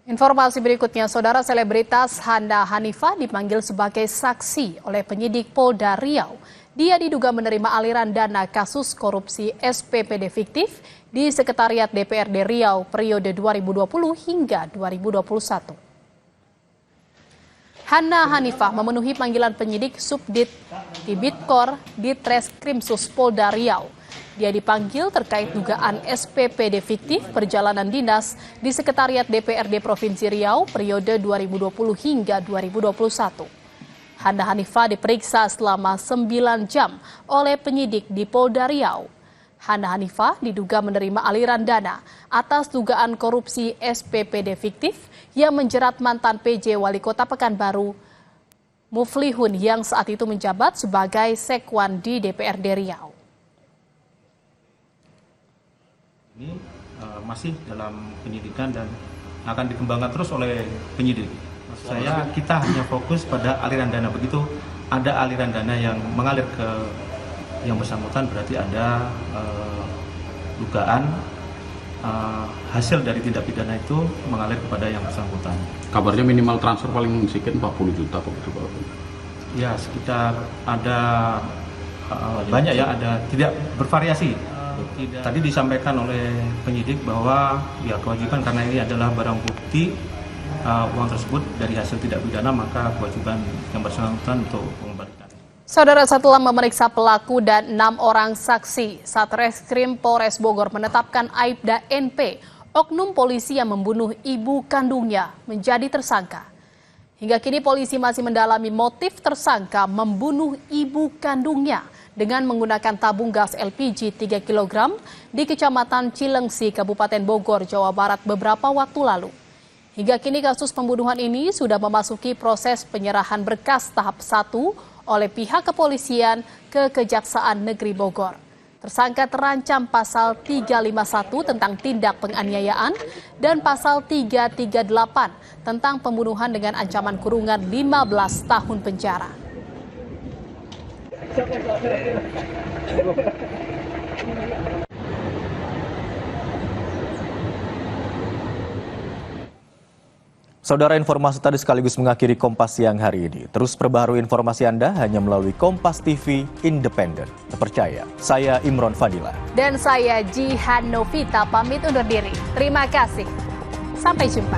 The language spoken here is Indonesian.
Informasi berikutnya, saudara selebritas Hana Hanifah dipanggil sebagai saksi oleh penyidik Polda Riau. Dia diduga menerima aliran dana kasus korupsi SPPD fiktif di Sekretariat DPRD Riau periode 2020 hingga 2021. Hana Hanifah memenuhi panggilan penyidik Subdit Tibidkor Ditreskrimsus Polda Riau. Dia dipanggil terkait dugaan SPPD fiktif perjalanan dinas di Sekretariat DPRD Provinsi Riau periode 2020 hingga 2021. Hana Hanifah diperiksa selama 9 jam oleh penyidik di Polda Riau. Hana Hanifah diduga menerima aliran dana atas dugaan korupsi SPPD fiktif yang menjerat mantan PJ Wali Kota Pekanbaru, Muflihun, yang saat itu menjabat sebagai Sekwan di DPRD Riau. Ini masih dalam penyidikan dan akan dikembangkan terus oleh penyidik. Kita hanya fokus pada aliran dana. Begitu ada aliran dana yang mengalir ke yang bersangkutan, berarti ada dugaan hasil dari tindak pidana itu mengalir kepada yang bersangkutan. Kabarnya minimal transfer paling sedikit 40 juta kok itu, Pak? Ya, sekitar ada banyak ya, ada tidak bervariasi. Tadi disampaikan oleh penyidik bahwa ya kewajiban karena ini adalah barang bukti uang tersebut dari hasil tidak pidana, maka kewajiban yang bersangkutan untuk mengembalikan. Saudara, setelah memeriksa pelaku dan 6 orang saksi, Satreskrim Polres Bogor menetapkan Aibda NP, oknum polisi yang membunuh ibu kandungnya, menjadi tersangka. Hingga kini polisi masih mendalami motif tersangka membunuh ibu kandungnya dengan menggunakan tabung gas LPG 3 kg di Kecamatan Cilengsi, Kabupaten Bogor, Jawa Barat beberapa waktu lalu. Hingga kini kasus pembunuhan ini sudah memasuki proses penyerahan berkas tahap 1 oleh pihak kepolisian ke Kejaksaan Negeri Bogor. Tersangka terancam pasal 351 tentang tindak penganiayaan dan pasal 338 tentang pembunuhan dengan ancaman kurungan 15 tahun penjara. Saudara, informasi tadi sekaligus mengakhiri Kompas Siang hari ini. Terus perbaharui informasi Anda hanya melalui Kompas TV Independen, terpercaya. Saya Imron Fadila. Dan saya Jihan Novita pamit undur diri. Terima kasih. Sampai jumpa.